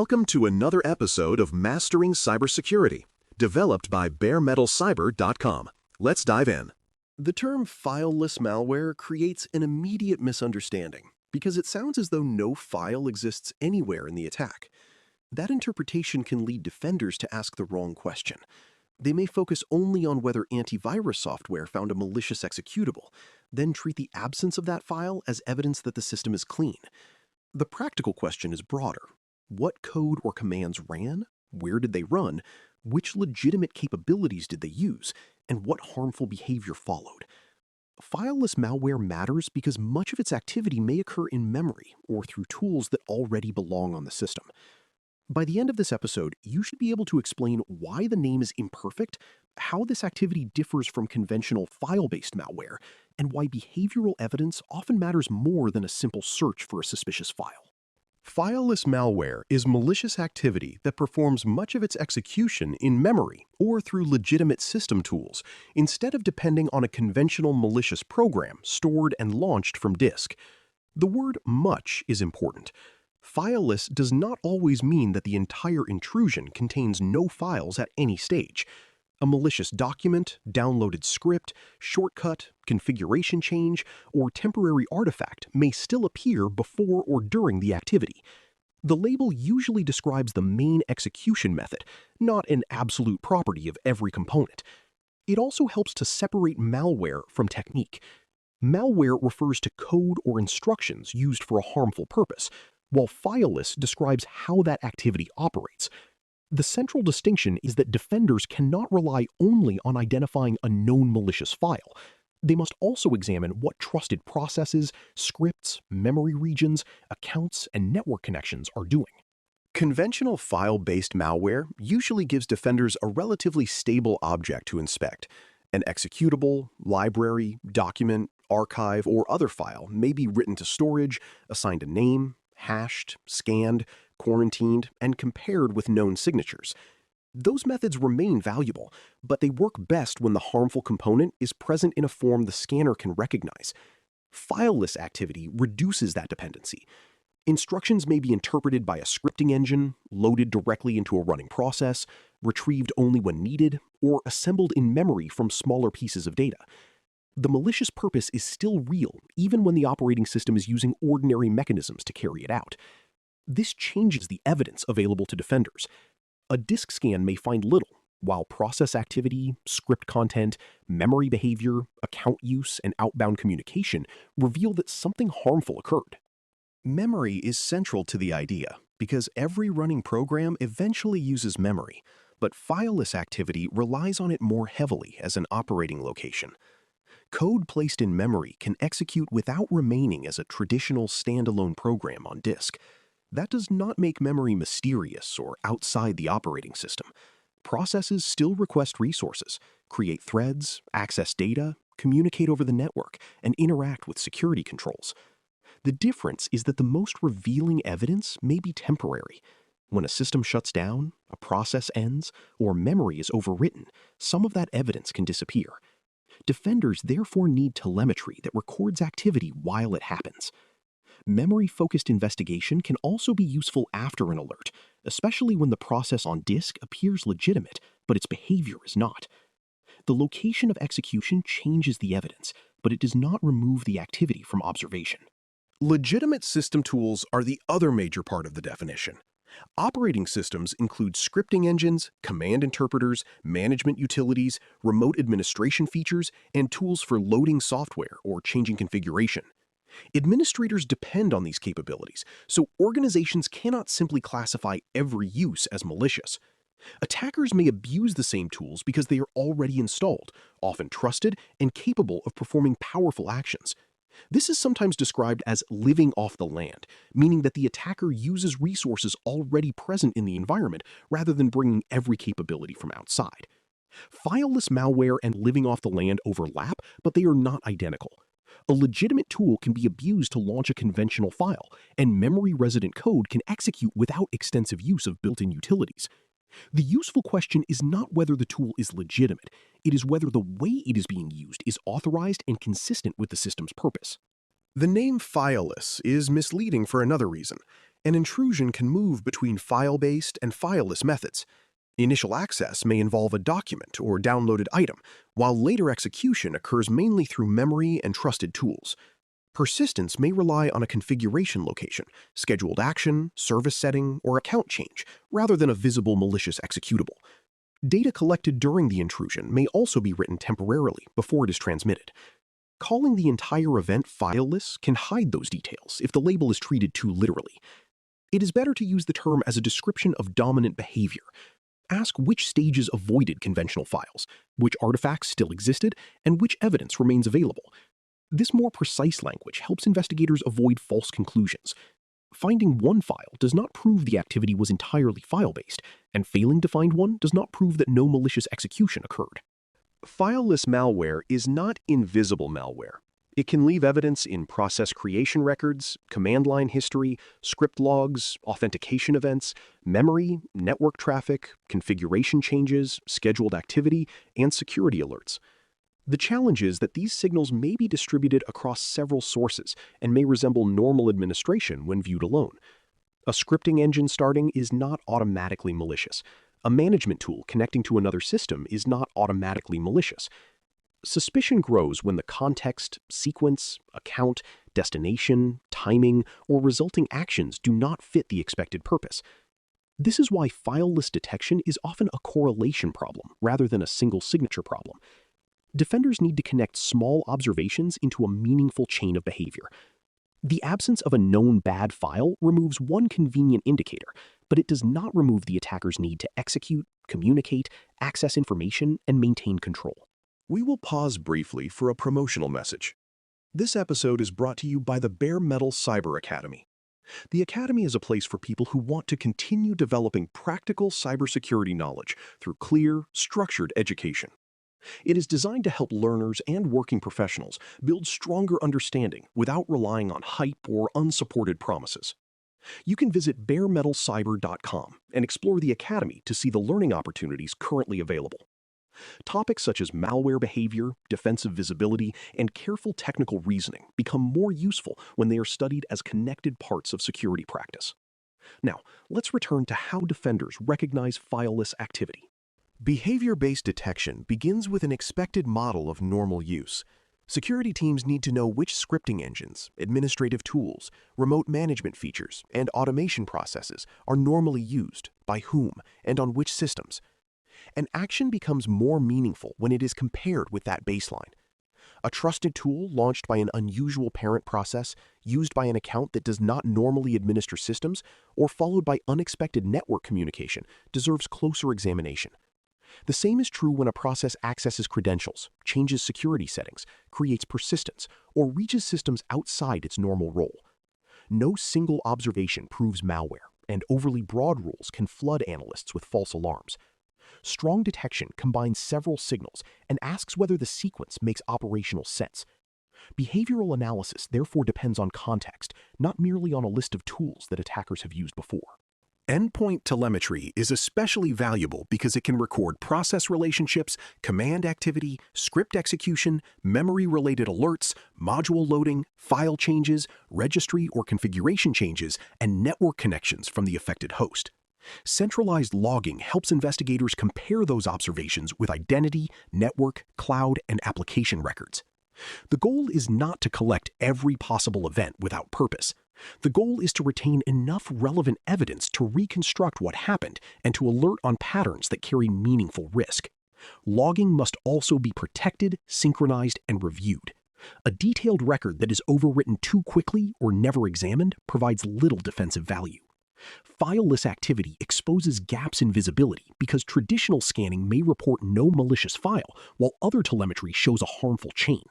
Welcome to another episode of Mastering Cybersecurity, developed by BareMetalCyber.com. Let's dive in. The term fileless malware creates an immediate misunderstanding because it sounds as though no file exists anywhere in the attack. That interpretation can lead defenders to ask the wrong question. They may focus only on whether antivirus software found a malicious executable, then treat the absence of that file as evidence that the system is clean. The practical question is broader. What code or commands ran? Where did they run? Which legitimate capabilities did they use? And what harmful behavior followed? Fileless malware matters because much of its activity may occur in memory or through tools that already belong on the system. By the end of this episode, you should be able to explain why the name is imperfect, how this activity differs from conventional file-based malware, and why behavioral evidence often matters more than a simple search for a suspicious file. Fileless malware is malicious activity that performs much of its execution in memory or through legitimate system tools, instead of depending on a conventional malicious program stored and launched from disk. The word much is important. Fileless does not always mean that the entire intrusion contains no files at any stage. A malicious document, downloaded script, shortcut, configuration change, or temporary artifact may still appear before or during the activity. The label usually describes the main execution method, not an absolute property of every component. It also helps to separate malware from technique. Malware refers to code or instructions used for a harmful purpose, while fileless describes how that activity operates. The central distinction is that defenders cannot rely only on identifying a known malicious file. They must also examine what trusted processes, scripts, memory regions, accounts, and network connections are doing. Conventional file-based malware usually gives defenders a relatively stable object to inspect. An executable, library, document, archive, or other file may be written to storage, assigned a name, hashed, scanned, quarantined, and compared with known signatures. Those methods remain valuable, but they work best when the harmful component is present in a form the scanner can recognize. Fileless activity reduces that dependency. Instructions may be interpreted by a scripting engine, loaded directly into a running process, retrieved only when needed, or assembled in memory from smaller pieces of data. The malicious purpose is still real, even when the operating system is using ordinary mechanisms to carry it out. This changes the evidence available to defenders. A disk scan may find little, while process activity, script content, memory behavior, account use, and outbound communication reveal that something harmful occurred. Memory is central to the idea because every running program eventually uses memory, but fileless activity relies on it more heavily as an operating location. Code placed in memory can execute without remaining as a traditional standalone program on disk. That does not make memory mysterious or outside the operating system. Processes still request resources, create threads, access data, communicate over the network, and interact with security controls. The difference is that the most revealing evidence may be temporary. When a system shuts down, a process ends, or memory is overwritten, some of that evidence can disappear. Defenders therefore need telemetry that records activity while it happens. Memory-focused investigation can also be useful after an alert, especially when the process on disk appears legitimate, but its behavior is not. The location of execution changes the evidence, but it does not remove the activity from observation. Legitimate system tools are the other major part of the definition. Operating systems include scripting engines, command interpreters, management utilities, remote administration features, and tools for loading software or changing configuration. Administrators depend on these capabilities, so organizations cannot simply classify every use as malicious. Attackers may abuse the same tools because they are already installed, often trusted, and capable of performing powerful actions. This is sometimes described as living off the land, meaning that the attacker uses resources already present in the environment rather than bringing every capability from outside. Fileless malware and living off the land overlap, but they are not identical. A legitimate tool can be abused to launch a conventional file, and memory-resident code can execute without extensive use of built-in utilities. The useful question is not whether the tool is legitimate, it is whether the way it is being used is authorized and consistent with the system's purpose. The name fileless is misleading for another reason. An intrusion can move between file-based and fileless methods. Initial access may involve a document or downloaded item, while later execution occurs mainly through memory and trusted tools. Persistence may rely on a configuration location, scheduled action, service setting, or account change, rather than a visible malicious executable. Data collected during the intrusion may also be written temporarily before it is transmitted. Calling the entire event fileless can hide those details if the label is treated too literally. It is better to use the term as a description of dominant behavior. Ask which stages avoided conventional files, which artifacts still existed, and which evidence remains available. This more precise language helps investigators avoid false conclusions. Finding one file does not prove the activity was entirely file-based, and failing to find one does not prove that no malicious execution occurred. Fileless malware is not invisible malware. It can leave evidence in process creation records, command line history, script logs, authentication events, memory, network traffic, configuration changes, scheduled activity, and security alerts. The challenge is that these signals may be distributed across several sources and may resemble normal administration when viewed alone. A scripting engine starting is not automatically malicious. A management tool connecting to another system is not automatically malicious. Suspicion grows when the context, sequence, account, destination, timing, or resulting actions do not fit the expected purpose. This is why fileless detection is often a correlation problem rather than a single signature problem. Defenders need to connect small observations into a meaningful chain of behavior. The absence of a known bad file removes one convenient indicator, but it does not remove the attacker's need to execute, communicate, access information, and maintain control. We will pause briefly for a promotional message. This episode is brought to you by the Bare Metal Cyber Academy. The Academy is a place for people who want to continue developing practical cybersecurity knowledge through clear, structured education. It is designed to help learners and working professionals build stronger understanding without relying on hype or unsupported promises. You can visit DailyCyber.News and explore the Academy to see the learning opportunities currently available. Topics such as malware behavior, defensive visibility, and careful technical reasoning become more useful when they are studied as connected parts of security practice. Now, let's return to how defenders recognize fileless activity. Behavior-based detection begins with an expected model of normal use. Security teams need to know which scripting engines, administrative tools, remote management features, and automation processes are normally used, by whom, and on which systems. An action becomes more meaningful when it is compared with that baseline. A trusted tool launched by an unusual parent process, used by an account that does not normally administer systems, or followed by unexpected network communication deserves closer examination. The same is true when a process accesses credentials, changes security settings, creates persistence, or reaches systems outside its normal role. No single observation proves malware, and overly broad rules can flood analysts with false alarms. Strong detection combines several signals and asks whether the sequence makes operational sense. Behavioral analysis therefore depends on context, not merely on a list of tools that attackers have used before. Endpoint telemetry is especially valuable because it can record process relationships, command activity, script execution, memory-related alerts, module loading, file changes, registry or configuration changes, and network connections from the affected host. Centralized logging helps investigators compare those observations with identity, network, cloud, and application records. The goal is not to collect every possible event without purpose. The goal is to retain enough relevant evidence to reconstruct what happened and to alert on patterns that carry meaningful risk. Logging must also be protected, synchronized, and reviewed. A detailed record that is overwritten too quickly or never examined provides little defensive value. Fileless activity exposes gaps in visibility because traditional scanning may report no malicious file, while other telemetry shows a harmful chain.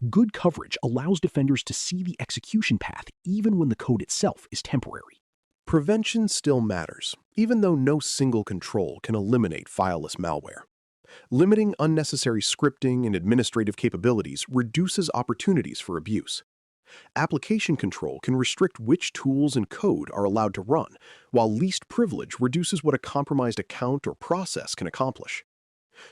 Good coverage allows defenders to see the execution path even when the code itself is temporary. Prevention still matters, even though no single control can eliminate fileless malware. Limiting unnecessary scripting and administrative capabilities reduces opportunities for abuse. Application control can restrict which tools and code are allowed to run, while least privilege reduces what a compromised account or process can accomplish.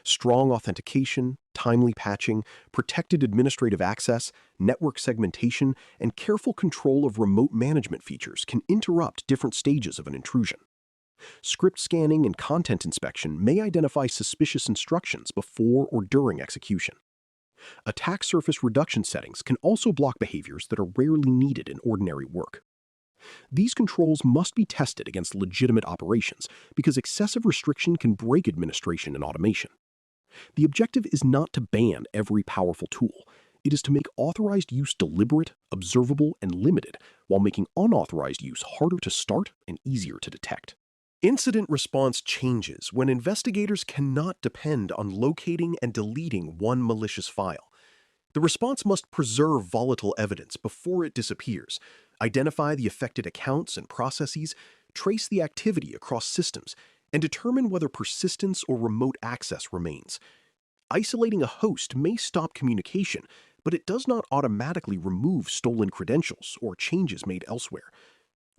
Strong authentication, timely patching, protected administrative access, network segmentation, and careful control of remote management features can interrupt different stages of an intrusion. Script scanning and content inspection may identify suspicious instructions before or during execution. Attack surface reduction settings can also block behaviors that are rarely needed in ordinary work. These controls must be tested against legitimate operations because excessive restriction can break administration and automation. The objective is not to ban every powerful tool. It is to make authorized use deliberate, observable, and limited, while making unauthorized use harder to start and easier to detect. Incident response changes when investigators cannot depend on locating and deleting one malicious file. The response must preserve volatile evidence before it disappears, identify the affected accounts and processes, trace the activity across systems, and determine whether persistence or remote access remains. Isolating a host may stop communication, but it does not automatically remove stolen credentials or changes made elsewhere.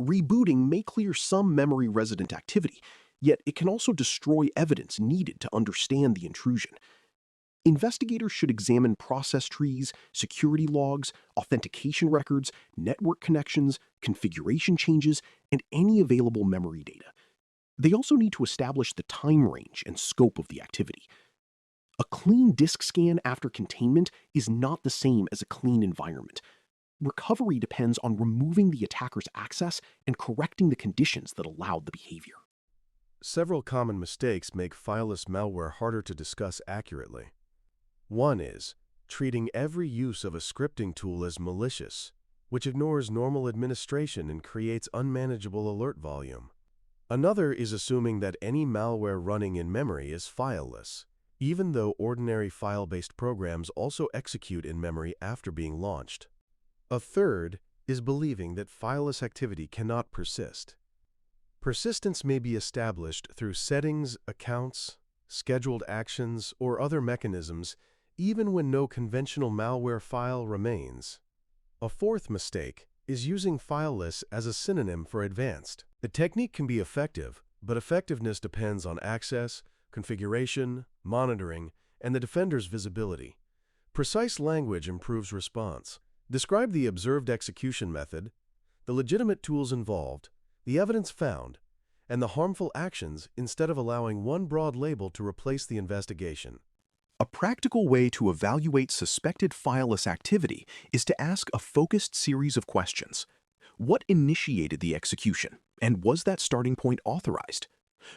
Rebooting may clear some memory resident activity, yet it can also destroy evidence needed to understand the intrusion. Investigators should examine process trees, security logs, authentication records, network connections, configuration changes, and any available memory data. They also need to establish the time range and scope of the activity. A clean disk scan after containment is not the same as a clean environment. Recovery depends on removing the attacker's access and correcting the conditions that allowed the behavior. Several common mistakes make fileless malware harder to discuss accurately. One is treating every use of a scripting tool as malicious, which ignores normal administration and creates unmanageable alert volume. Another is assuming that any malware running in memory is fileless, even though ordinary file-based programs also execute in memory after being launched. A third is believing that fileless activity cannot persist. Persistence may be established through settings, accounts, scheduled actions, or other mechanisms, even when no conventional malware file remains. A fourth mistake is using fileless as a synonym for advanced. The technique can be effective, but effectiveness depends on access, configuration, monitoring, and the defender's visibility. Precise language improves response. Describe the observed execution method, the legitimate tools involved, the evidence found, and the harmful actions instead of allowing one broad label to replace the investigation. A practical way to evaluate suspected fileless activity is to ask a focused series of questions. What initiated the execution, and was that starting point authorized?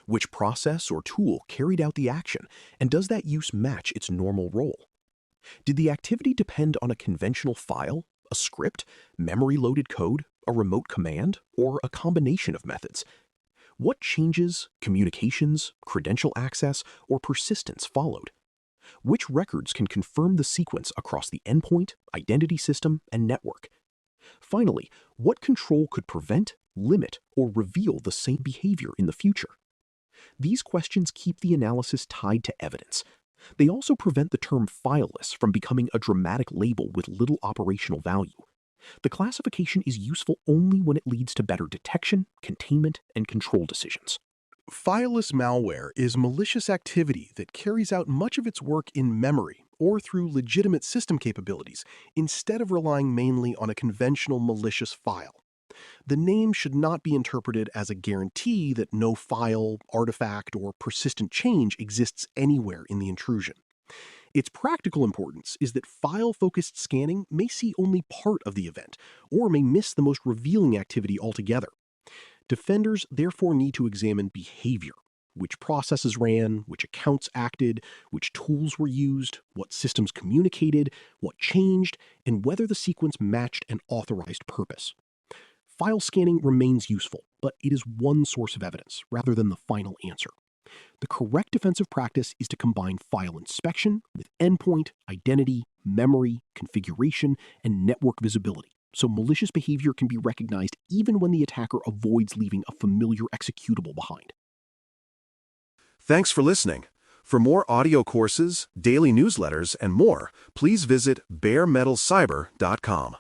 Which process or tool carried out the action, and does that use match its normal role? Did the activity depend on a conventional file, a script, memory-loaded code, a remote command, or a combination of methods? What changes, communications, credential access, or persistence followed? Which records can confirm the sequence across the endpoint, identity system, and network? Finally, what control could prevent, limit, or reveal the same behavior in the future? These questions keep the analysis tied to evidence. They also prevent the term fileless from becoming a dramatic label with little operational value. The classification is useful only when it leads to better detection, containment, and control decisions. Fileless malware is malicious activity that carries out much of its work in memory or through legitimate system capabilities instead of relying mainly on a conventional malicious file. The name should not be interpreted as a guarantee that no file, artifact, or persistent change exists anywhere in the intrusion. Its practical importance is that file-focused scanning may see only part of the event or may miss the most revealing activity altogether. Defenders therefore need to examine behavior: which processes ran, which accounts acted, which tools were used, what systems communicated, what changed, and whether the sequence matched an authorized purpose. File scanning remains useful, but it is one source of evidence rather than the final answer. The correct defensive practice is to combine file inspection with endpoint, identity, memory, configuration, and network visibility, so malicious behavior can be recognized even when the attacker avoids leaving a familiar executable behind. Thanks for listening. For more audio courses, daily newsletters, and more, please visit BareMetalCyber.com.